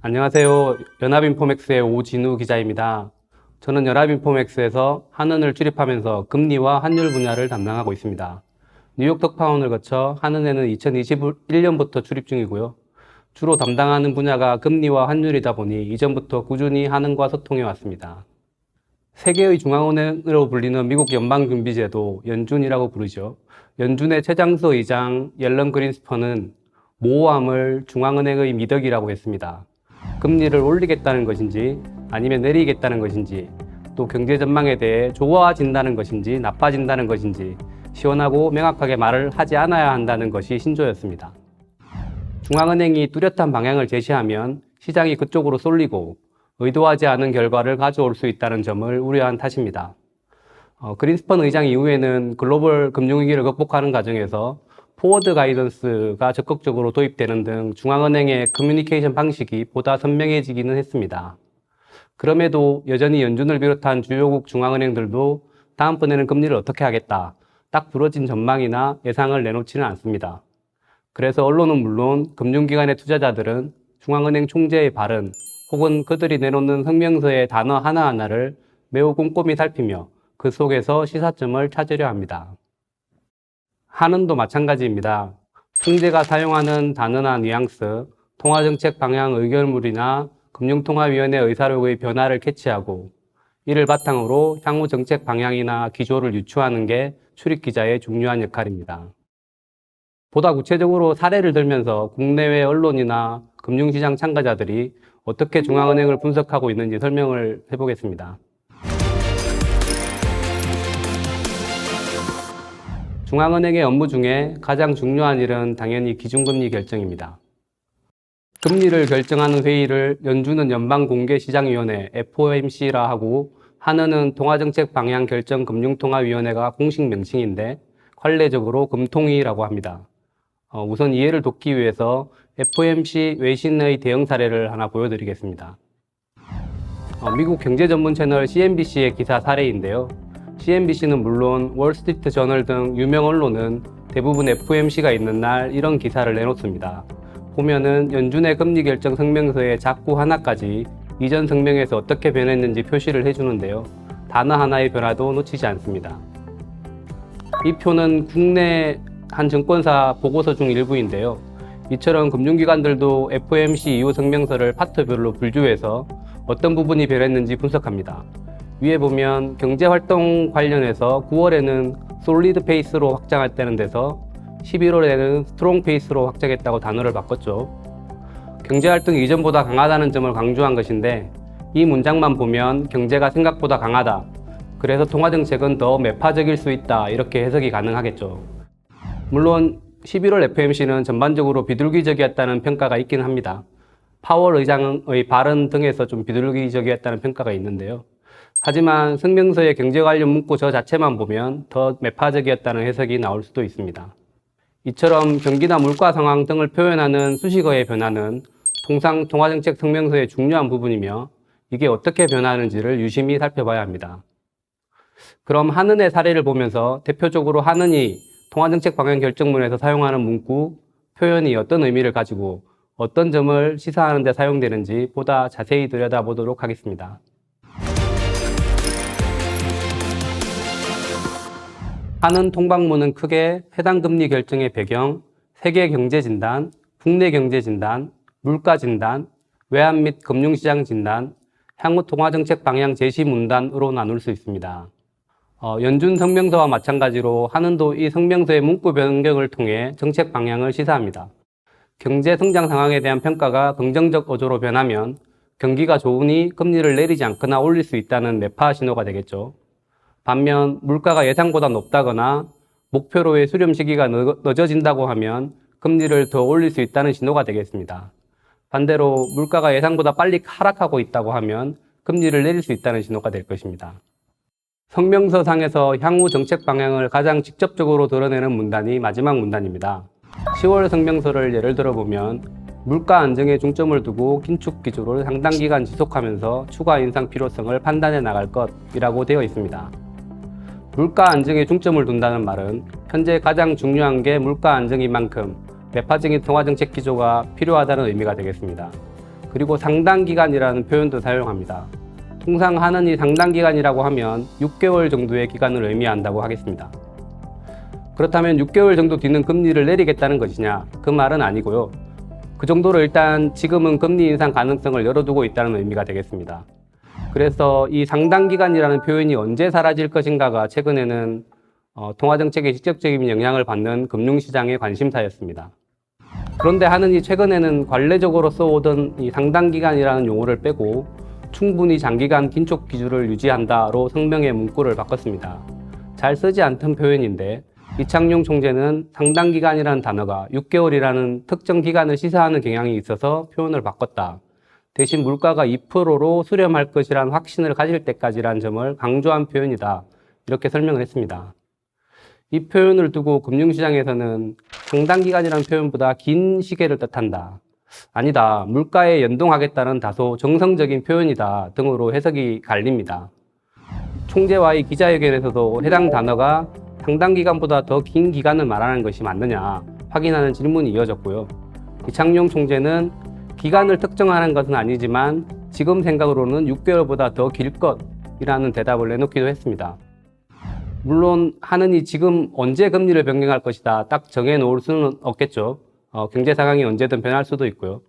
안녕하세요. 연합인포맥스의 오진우 기자입니다. 저는 연합인포맥스에서 한은을 출입하면서 금리와 환율 분야를 담당하고 있습니다. 뉴욕 특파원을 거쳐 한은에는 2021년부터 출입 중이고요. 주로 담당하는 분야가 금리와 환율이다 보니 이전부터 꾸준히 한은과 소통해 왔습니다. 세계의 중앙은행으로 불리는 미국 연방준비제도, 연준이라고 부르죠. 연준의 최장수 의장 옐런 그린스펀은 모호함을 중앙은행의 미덕이라고 했습니다. 금리를 올리겠다는 것인지 아니면 내리겠다는 것인지 또 경제 전망에 대해 좋아진다는 것인지 나빠진다는 것인지 시원하고 명확하게 말을 하지 않아야 한다는 것이 신조였습니다. 중앙은행이 뚜렷한 방향을 제시하면 시장이 그쪽으로 쏠리고 의도하지 않은 결과를 가져올 수 있다는 점을 우려한 탓입니다. 그린스펀 의장 이후에는 글로벌 금융위기를 극복하는 과정에서 포워드 가이던스가 적극적으로 도입되는 등 중앙은행의 커뮤니케이션 방식이 보다 선명해지기는 했습니다. 그럼에도 여전히 연준을 비롯한 주요국 중앙은행들도 다음번에는 금리를 어떻게 하겠다, 딱 부러진 전망이나 예상을 내놓지는 않습니다. 그래서 언론은 물론 금융기관의 투자자들은 중앙은행 총재의 발언 혹은 그들이 내놓는 성명서의 단어 하나하나를 매우 꼼꼼히 살피며 그 속에서 시사점을 찾으려 합니다. 한은도 마찬가지입니다. 총재가 사용하는 단어나 뉘앙스, 통화정책 방향 의결물이나 금융통화위원회 의사록의 변화를 캐치하고 이를 바탕으로 향후 정책 방향이나 기조를 유추하는 게 출입기자의 중요한 역할입니다. 보다 구체적으로 사례를 들면서 국내외 언론이나 금융시장 참가자들이 어떻게 중앙은행을 분석하고 있는지 설명을 해보겠습니다. 중앙은행의 업무 중에 가장 중요한 일은 당연히 기준금리 결정입니다. 금리를 결정하는 회의를 연준은 연방공개시장위원회 FOMC라 하고 한은은 통화정책방향결정금융통화위원회가 공식 명칭인데 관례적으로 금통위라고 합니다. 우선 이해를 돕기 위해서 FOMC 외신의 대응 사례를 하나 보여드리겠습니다. 미국 경제 전문 채널 CNBC의 기사 사례인데요. CNBC는 물론 월스트리트 저널 등 유명 언론은 대부분 FOMC가 있는 날 이런 기사를 내놓습니다. 보면은 연준의 금리 결정 성명서의 작구 하나까지 이전 성명에서 어떻게 변했는지 표시를 해주는데요. 단어 하나의 변화도 놓치지 않습니다. 이 표는 국내 한 증권사 보고서 중 일부인데요. 이처럼 금융기관들도 FOMC 이후 성명서를 파트별로 분류해서 어떤 부분이 변했는지 분석합니다. 위에 보면 경제활동 관련해서 9월에는 솔리드 페이스로 확장했다는 데서 11월에는 스트롱 페이스로 확장했다고 단어를 바꿨죠. 경제활동이 이전보다 강하다는 점을 강조한 것인데 이 문장만 보면 경제가 생각보다 강하다, 그래서 통화정책은 더 매파적일 수 있다, 이렇게 해석이 가능하겠죠. 물론 11월 FOMC는 전반적으로 비둘기적이었다는 평가가 있긴 합니다. 파월 의장의 발언 등에서 좀 비둘기적이었다는 평가가 있는데요. 하지만 성명서의 경제 관련 문구 저 자체만 보면 더 매파적이었다는 해석이 나올 수도 있습니다. 이처럼 경기나 물가 상황 등을 표현하는 수식어의 변화는 통상 통화정책 성명서의 중요한 부분이며 이게 어떻게 변하는지를 유심히 살펴봐야 합니다. 그럼 한은의 사례를 보면서 대표적으로 한은이 통화정책 방향 결정문에서 사용하는 문구, 표현이 어떤 의미를 가지고 어떤 점을 시사하는 데 사용되는지 보다 자세히 들여다보도록 하겠습니다. 한은 통방문은 크게 해당 금리 결정의 배경, 세계 경제 진단, 국내 경제 진단, 물가 진단, 외환 및 금융시장 진단, 향후 통화정책 방향 제시 문단으로 나눌 수 있습니다. 연준 성명서와 마찬가지로 한은도 이 성명서의 문구 변경을 통해 정책 방향을 시사합니다. 경제 성장 상황에 대한 평가가 긍정적 어조로 변하면 경기가 좋으니 금리를 내리지 않거나 올릴 수 있다는 매파 신호가 되겠죠. 반면 물가가 예상보다 높다거나 목표로의 수렴 시기가 늦어진다고 하면 금리를 더 올릴 수 있다는 신호가 되겠습니다. 반대로 물가가 예상보다 빨리 하락하고 있다고 하면 금리를 내릴 수 있다는 신호가 될 것입니다. 성명서상에서 향후 정책 방향을 가장 직접적으로 드러내는 문단이 마지막 문단입니다. 10월 성명서를 예를 들어보면 물가 안정에 중점을 두고 긴축 기조를 상당 기간 지속하면서 추가 인상 필요성을 판단해 나갈 것이라고 되어 있습니다. 물가 안정에 중점을 둔다는 말은 현재 가장 중요한 게 물가 안정인 만큼 매파적인 통화정책 기조가 필요하다는 의미가 되겠습니다. 그리고 상당기간이라는 표현도 사용합니다. 통상 하는이 상당기간이라고 하면 6개월 정도의 기간을 의미한다고 하겠습니다. 그렇다면 6개월 정도 뒤는 금리를 내리겠다는 것이냐? 그 말은 아니고요. 그 정도로 일단 지금은 금리 인상 가능성을 열어두고 있다는 의미가 되겠습니다. 그래서 이 상당기간이라는 표현이 언제 사라질 것인가가 최근에는 통화정책에 직접적인 영향을 받는 금융시장의 관심사였습니다. 그런데 하는이 최근에는 관례적으로 써오던 이 상당기간이라는 용어를 빼고 충분히 장기간 긴축 기조를 유지한다로 성명의 문구를 바꿨습니다. 잘 쓰지 않던 표현인데 이창용 총재는 상당기간이라는 단어가 6개월이라는 특정 기간을 시사하는 경향이 있어서 표현을 바꿨다. 대신 물가가 2%로 수렴할 것이란 확신을 가질 때까지란 점을 강조한 표현이다. 이렇게 설명을 했습니다. 이 표현을 두고 금융시장에서는 상당기간이라는 표현보다 긴 시계를 뜻한다. 아니다. 물가에 연동하겠다는 다소 정성적인 표현이다. 등으로 해석이 갈립니다. 총재와의 기자회견에서도 해당 단어가 상당기간보다 더 긴 기간을 말하는 것이 맞느냐 확인하는 질문이 이어졌고요. 이창용 총재는 기간을 특정하는 것은 아니지만 지금 생각으로는 6개월보다 더 길 것이라는 대답을 내놓기도 했습니다. 물론 하는이 지금 언제 금리를 변경할 것이다 딱 정해놓을 수는 없겠죠. 경제 상황이 언제든 변할 수도 있고요.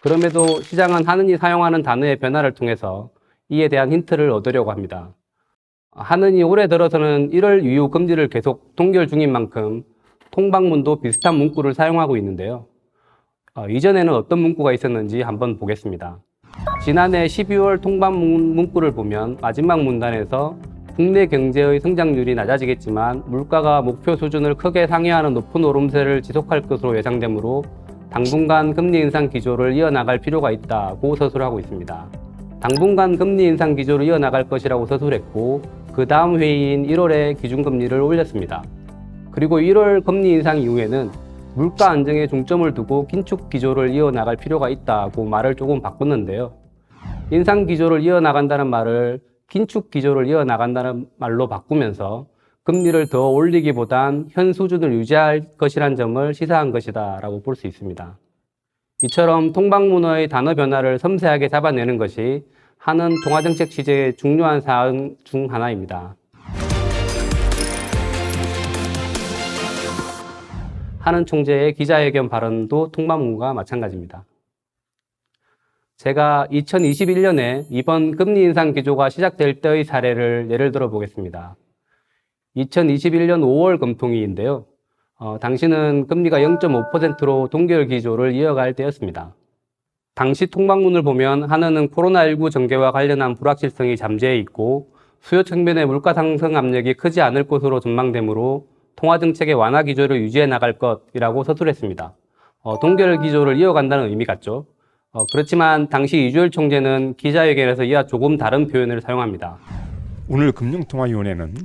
그럼에도 시장은 하는이 사용하는 단어의 변화를 통해서 이에 대한 힌트를 얻으려고 합니다. 하는이 올해 들어서는 1월 이후 금리를 계속 동결 중인 만큼 통방문도 비슷한 문구를 사용하고 있는데요. 이전에는 어떤 문구가 있었는지 한번 보겠습니다. 지난해 12월 통방문 문구를 보면 마지막 문단에서 국내 경제의 성장률이 낮아지겠지만 물가가 목표 수준을 크게 상회하는 높은 오름세를 지속할 것으로 예상되므로 당분간 금리 인상 기조를 이어나갈 필요가 있다고 서술하고 있습니다. 당분간 금리 인상 기조를 이어나갈 것이라고 서술했고 그 다음 회의인 1월에 기준금리를 올렸습니다. 그리고 1월 금리 인상 이후에는 물가 안정에 중점을 두고 긴축 기조를 이어나갈 필요가 있다고 말을 조금 바꿨는데요. 인상 기조를 이어나간다는 말을 긴축 기조를 이어나간다는 말로 바꾸면서 금리를 더 올리기보단 현 수준을 유지할 것이란 점을 시사한 것이다 라고 볼 수 있습니다. 이처럼 통방문어의 단어 변화를 섬세하게 잡아내는 것이 하는 통화정책 취재의 중요한 사항 중 하나입니다. 하는 총재의 기자회견 발언도 통방문과 마찬가지입니다. 제가 2021년에 이번 금리 인상 기조가 시작될 때의 사례를 예를 들어 보겠습니다. 2021년 5월 금통위인데요. 당시는 금리가 0.5%로 동결 기조를 이어갈 때였습니다. 당시 통방문을 보면 하나는 코로나19 전개와 관련한 불확실성이 잠재해 있고 수요 측면의 물가 상승 압력이 크지 않을 것으로 전망되므로 통화정책의 완화 기조를 유지해 나갈 것이라고 서술했습니다. 동결 기조를 이어간다는 의미 같죠. 그렇지만 당시 이주열 총재는 기자회견에서 이와 조금 다른 표현을 사용합니다. 오늘 금융통화위원회는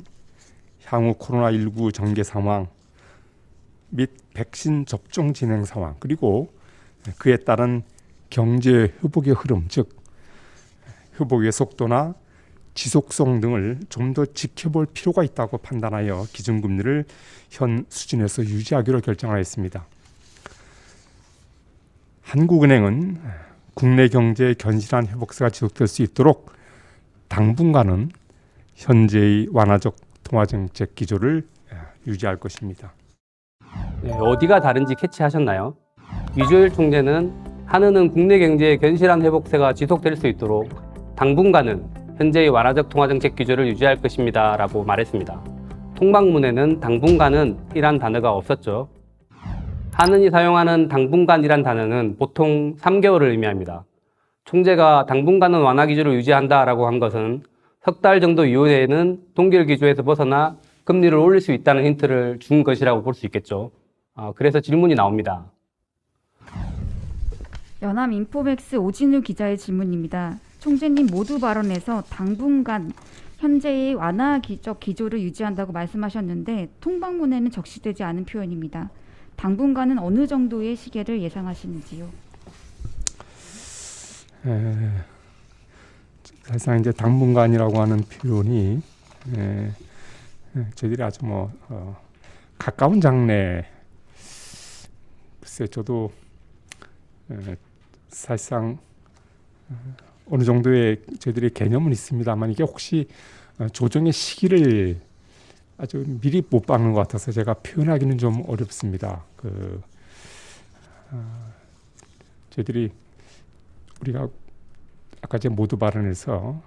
향후 코로나19 전개 상황 및 백신 접종 진행 상황 그리고 그에 따른 경제 회복의 흐름, 즉 회복의 속도나 지속성 등을 좀 더 지켜볼 필요가 있다고 판단하여 기준금리를 현 수준에서 유지하기로 결정하였습니다. 한국은행은 국내 경제의 견실한 회복세가 지속될 수 있도록 당분간은 현재의 완화적 통화정책 기조를 유지할 것입니다. 어디가 다른지 캐치하셨나요? 이주열 총재는 한은은 국내 경제의 견실한 회복세가 지속될 수 있도록 당분간은 현재의 완화적 통화정책 기조를 유지할 것입니다 라고 말했습니다. 통방문에는 당분간은 이란 단어가 없었죠. 한은이 사용하는 당분간이란 단어는 보통 3개월을 의미합니다. 총재가 당분간은 완화 기조를 유지한다 라고 한 것은 석 달 정도 이후에는 동결 기조에서 벗어나 금리를 올릴 수 있다는 힌트를 준 것이라고 볼 수 있겠죠. 그래서 질문이 나옵니다. 연합인포맥스 오진우 기자의 질문입니다. 총재님 모두 발언에서 당분간 현재의 완화적 기조를 유지한다고 말씀하셨는데 통방문에는 적시되지 않은 표현입니다. 당분간은 어느 정도의 시계를 예상하시는지요? 사실상 이제 당분간이라고 하는 표현이 저희들이 아주 가까운 장래, 글쎄 저도 사실상 어느 정도의 저희들의 개념은 있습니다만 이게 혹시 조정의 시기를 아주 미리 못 박는 것 같아서 제가 표현하기는 좀 어렵습니다. 저희들이 우리가 아까 제 모두 발언에서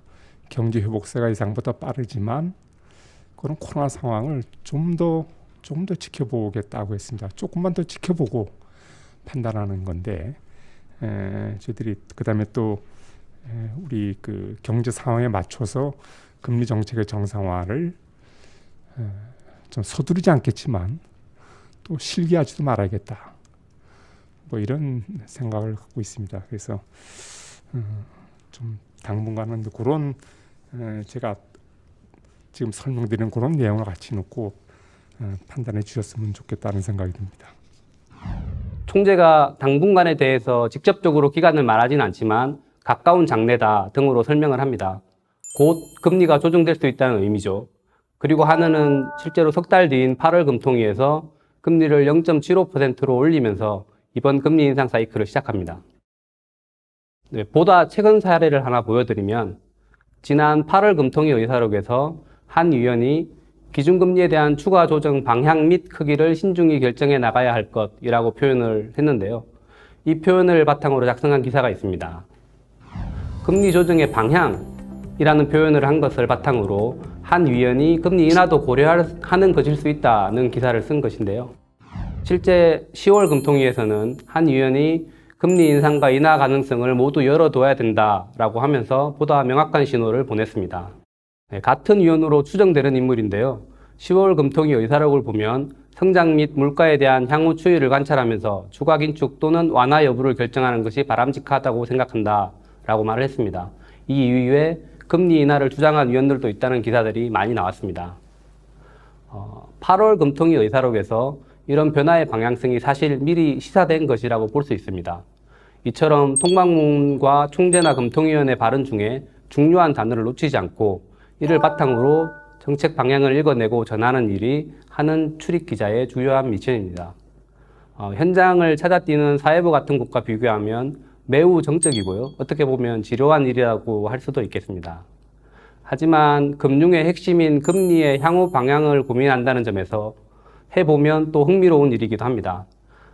경제 회복세가 예상보다 빠르지만 그런 코로나 상황을 좀 더 지켜보겠다고 했습니다. 조금만 더 지켜보고 판단하는 건데 저희들이 그다음에 또 우리 그 경제 상황에 맞춰서 금리 정책의 정상화를 좀 서두르지 않겠지만 또 실기하지도 말아야겠다. 뭐 이런 생각을 갖고 있습니다. 그래서 좀 당분간은 그런 제가 지금 설명드리는 그런 내용을 같이 놓고 판단해 주셨으면 좋겠다는 생각이 듭니다. 총재가 당분간에 대해서 직접적으로 기간을 말하진 않지만 가까운 장래다 등으로 설명을 합니다. 곧 금리가 조정될 수 있다는 의미죠. 그리고 한은은 실제로 석 달 뒤인 8월 금통위에서 금리를 0.75%로 올리면서 이번 금리 인상 사이클을 시작합니다. 네, 보다 최근 사례를 하나 보여드리면 지난 8월 금통위 의사록에서 한 위원이 기준금리에 대한 추가 조정 방향 및 크기를 신중히 결정해 나가야 할 것이라고 표현을 했는데요. 이 표현을 바탕으로 작성한 기사가 있습니다. 금리 조정의 방향이라는 표현을 한 것을 바탕으로 한 위원이 금리 인하도 고려하는 것일 수 있다는 기사를 쓴 것인데요. 실제 10월 금통위에서는 한 위원이 금리 인상과 인하 가능성을 모두 열어둬야 된다라고 하면서 보다 명확한 신호를 보냈습니다. 같은 위원으로 추정되는 인물인데요. 10월 금통위 의사록을 보면 성장 및 물가에 대한 향후 추이를 관찰하면서 추가 긴축 또는 완화 여부를 결정하는 것이 바람직하다고 생각한다 라고 말을 했습니다. 이 이후에 금리 인하를 주장한 위원들도 있다는 기사들이 많이 나왔습니다. 8월 금통위 의사록에서 이런 변화의 방향성이 사실 미리 시사된 것이라고 볼 수 있습니다. 이처럼 통방문과 총재나 금통위원회 발언 중에 중요한 단어를 놓치지 않고 이를 바탕으로 정책 방향을 읽어내고 전하는 일이 한은 출입 기자의 주요한 미션입니다. 현장을 찾아뛰는 사회부 같은 곳과 비교하면 매우 정적이고요. 어떻게 보면 지루한 일이라고 할 수도 있겠습니다. 하지만 금융의 핵심인 금리의 향후 방향을 고민한다는 점에서 해보면 또 흥미로운 일이기도 합니다.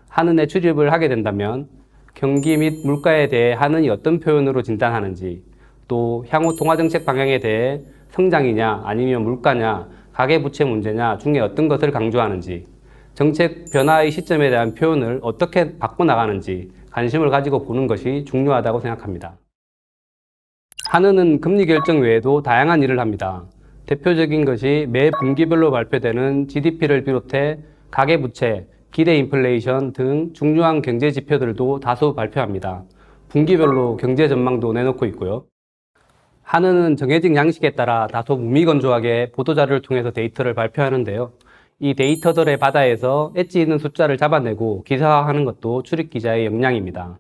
한은에 출입을 하게 된다면 경기 및 물가에 대해 한은이 어떤 표현으로 진단하는지, 또 향후 통화정책 방향에 대해 성장이냐 아니면 물가냐 가계부채 문제냐 중에 어떤 것을 강조하는지, 정책 변화의 시점에 대한 표현을 어떻게 바꿔나가는지 관심을 가지고 보는 것이 중요하다고 생각합니다. 한은은 금리 결정 외에도 다양한 일을 합니다. 대표적인 것이 매 분기별로 발표되는 GDP를 비롯해 가계부채, 기대 인플레이션 등 중요한 경제 지표들도 다수 발표합니다. 분기별로 경제 전망도 내놓고 있고요. 한은은 정해진 양식에 따라 다소 무미건조하게 보도자료를 통해서 데이터를 발표하는데요. 이 데이터들의 바다에서 엣지 있는 숫자를 잡아내고 기사화하는 것도 출입기자의 역량입니다.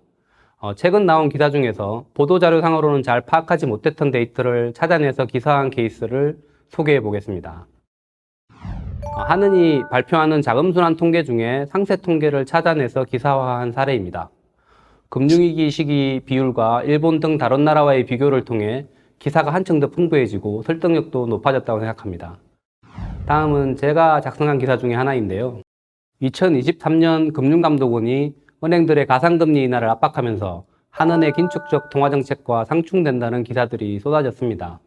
최근 나온 기사 중에서 보도자료상으로는 잘 파악하지 못했던 데이터를 찾아내서 기사화한 케이스를 소개해 보겠습니다. 한은이 발표하는 자금순환 통계 중에 상세 통계를 찾아내서 기사화한 사례입니다. 금융위기 시기 비율과 일본 등 다른 나라와의 비교를 통해 기사가 한층 더 풍부해지고 설득력도 높아졌다고 생각합니다. 다음은 제가 작성한 기사 중에 하나인데요. 2023년 금융감독원이 은행들의 가상금리 인하를 압박하면서 한은의 긴축적 통화정책과 상충된다는 기사들이 쏟아졌습니다.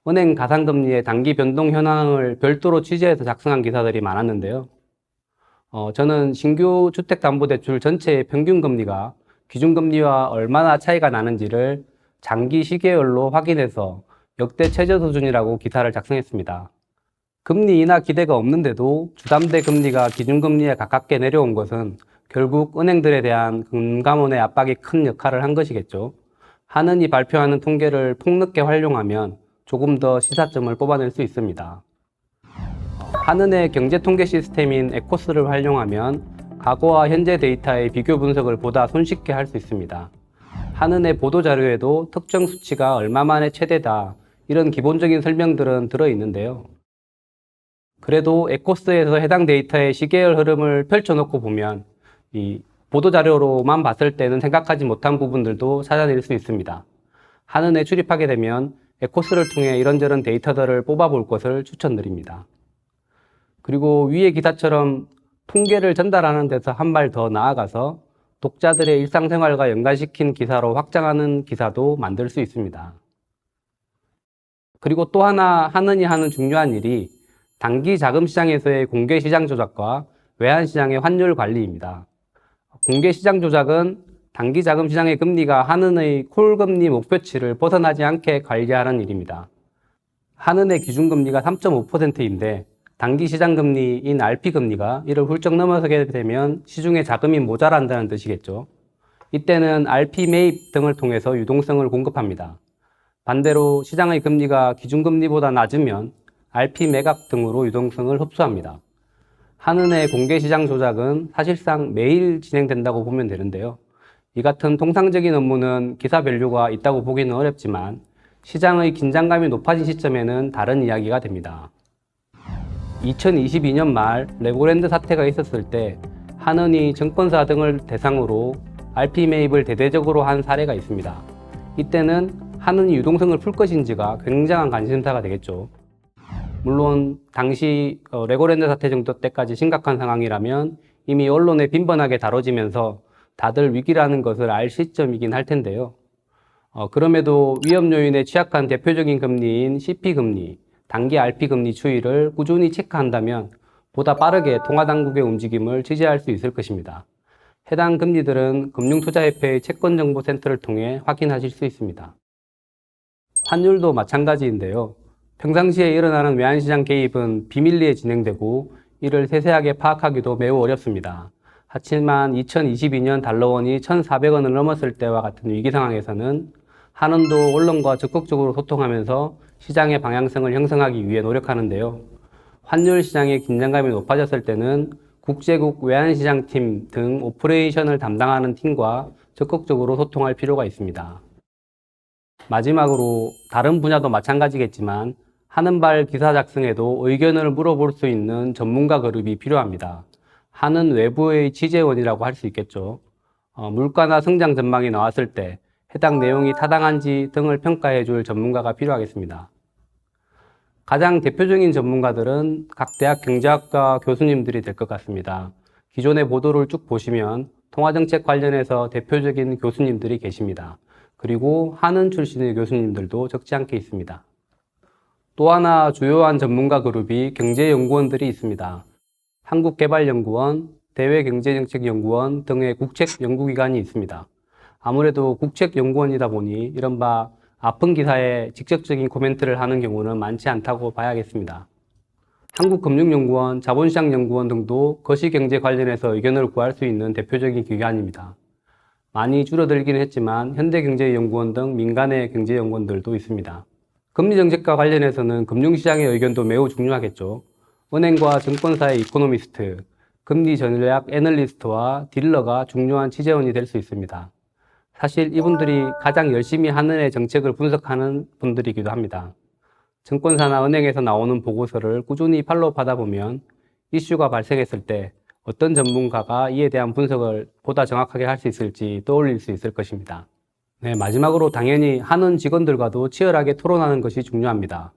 은행 가상금리의 단기 변동 현황을 별도로 취재해서 작성한 기사들이 많았는데요. 저는 신규 주택담보대출 전체의 평균금리가 기준금리와 얼마나 차이가 나는지를 장기 시계열로 확인해서 역대 최저 수준이라고 기사를 작성했습니다. 금리 인하 기대가 없는데도 주담대 금리가 기준금리에 가깝게 내려온 것은 결국 은행들에 대한 금감원의 압박이 큰 역할을 한 것이겠죠. 한은이 발표하는 통계를 폭넓게 활용하면 조금 더 시사점을 뽑아낼 수 있습니다. 한은의 경제통계 시스템인 에코스를 활용하면 과거와 현재 데이터의 비교 분석을 보다 손쉽게 할 수 있습니다. 한은의 보도자료에도 특정 수치가 얼마 만에 최대다 이런 기본적인 설명들은 들어있는데요. 그래도 에코스에서 해당 데이터의 시계열 흐름을 펼쳐놓고 보면 이 보도자료로만 봤을 때는 생각하지 못한 부분들도 찾아낼 수 있습니다. 한은에 출입하게 되면 에코스를 통해 이런저런 데이터들을 뽑아볼 것을 추천드립니다. 그리고 위의 기사처럼 통계를 전달하는 데서 한 발 더 나아가서 독자들의 일상생활과 연관시킨 기사로 확장하는 기사도 만들 수 있습니다. 그리고 또 하나 한은이 하는 중요한 일이 단기 자금 시장에서의 공개 시장 조작과 외환 시장의 환율 관리입니다. 공개 시장 조작은 단기 자금 시장의 금리가 한은의 콜 금리 목표치를 벗어나지 않게 관리하는 일입니다. 한은의 기준금리가 3.5%인데 단기 시장 금리인 RP 금리가 이를 훌쩍 넘어서게 되면 시중에 자금이 모자란다는 뜻이겠죠. 이때는 RP 매입 등을 통해서 유동성을 공급합니다. 반대로 시장의 금리가 기준금리보다 낮으면 RP 매각 등으로 유동성을 흡수합니다. 한은의 공개 시장 조작은 사실상 매일 진행된다고 보면 되는데요. 이 같은 통상적인 업무는 기사 밸류가 있다고 보기는 어렵지만 시장의 긴장감이 높아진 시점에는 다른 이야기가 됩니다. 2022년 말 레고랜드 사태가 있었을 때 한은이 증권사 등을 대상으로 RP 매입을 대대적으로 한 사례가 있습니다. 이때는 한은이 유동성을 풀 것인지가 굉장한 관심사가 되겠죠. 물론 당시 레고랜드 사태 정도 때까지 심각한 상황이라면 이미 언론에 빈번하게 다뤄지면서 다들 위기라는 것을 알 시점이긴 할 텐데요. 그럼에도 위험 요인에 취약한 대표적인 금리인 CP금리, 단기 RP금리 추이를 꾸준히 체크한다면 보다 빠르게 통화당국의 움직임을 취재할 수 있을 것입니다. 해당 금리들은 금융투자협회의 채권정보센터를 통해 확인하실 수 있습니다. 환율도 마찬가지인데요. 평상시에 일어나는 외환시장 개입은 비밀리에 진행되고 이를 세세하게 파악하기도 매우 어렵습니다. 하지만 2022년 달러원이 1,400원을 넘었을 때와 같은 위기 상황에서는 한은도 언론과 적극적으로 소통하면서 시장의 방향성을 형성하기 위해 노력하는데요. 환율 시장의 긴장감이 높아졌을 때는 국제국 외환시장팀 등 오퍼레이션을 담당하는 팀과 적극적으로 소통할 필요가 있습니다. 마지막으로 다른 분야도 마찬가지겠지만 한은발 기사 작성에도 의견을 물어볼 수 있는 전문가 그룹이 필요합니다. 한은 외부의 취재원이라고 할 수 있겠죠. 물가나 성장 전망이 나왔을 때 해당 내용이 타당한지 등을 평가해 줄 전문가가 필요하겠습니다. 가장 대표적인 전문가들은 각 대학 경제학과 교수님들이 될 것 같습니다. 기존의 보도를 쭉 보시면 통화정책 관련해서 대표적인 교수님들이 계십니다. 그리고 한은 출신의 교수님들도 적지 않게 있습니다. 또 하나 주요한 전문가 그룹이 경제연구원들이 있습니다. 한국개발연구원, 대외경제정책연구원 등의 국책연구기관이 있습니다. 아무래도 국책연구원이다 보니 이른바 아픈 기사에 직접적인 코멘트를 하는 경우는 많지 않다고 봐야겠습니다. 한국금융연구원, 자본시장연구원 등도 거시경제 관련해서 의견을 구할 수 있는 대표적인 기관입니다. 많이 줄어들기는 했지만 현대경제연구원 등 민간의 경제연구원들도 있습니다. 금리정책과 관련해서는 금융시장의 의견도 매우 중요하겠죠. 은행과 증권사의 이코노미스트, 금리 전략 애널리스트와 딜러가 중요한 취재원이 될 수 있습니다. 사실 이분들이 가장 열심히 한은의 정책을 분석하는 분들이기도 합니다. 증권사나 은행에서 나오는 보고서를 꾸준히 팔로우하다 보면 이슈가 발생했을 때 어떤 전문가가 이에 대한 분석을 보다 정확하게 할 수 있을지 떠올릴 수 있을 것입니다. 네, 마지막으로 당연히 한은 직원들과도 치열하게 토론하는 것이 중요합니다.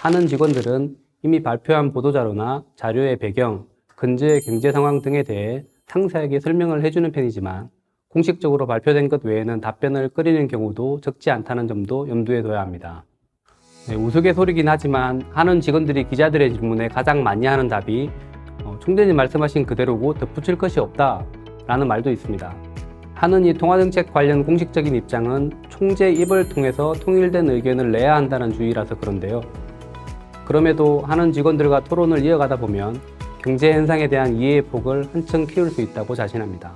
한은 직원들은 이미 발표한 보도자료나 자료의 배경, 근저의 경제 상황 등에 대해 상세하게 설명을 해주는 편이지만 공식적으로 발표된 것 외에는 답변을 꺼리는 경우도 적지 않다는 점도 염두에 둬야 합니다. 네, 우스갯소리긴 하지만 한은 직원들이 기자들의 질문에 가장 많이 하는 답이 총재님 말씀하신 그대로고 덧붙일 것이 없다 라는 말도 있습니다. 한은이 통화정책 관련 공식적인 입장은 총재 입을 통해서 통일된 의견을 내야 한다는 주의라서 그런데요. 그럼에도 한은 직원들과 토론을 이어가다 보면 경제 현상에 대한 이해의 폭을 한층 키울 수 있다고 자신합니다.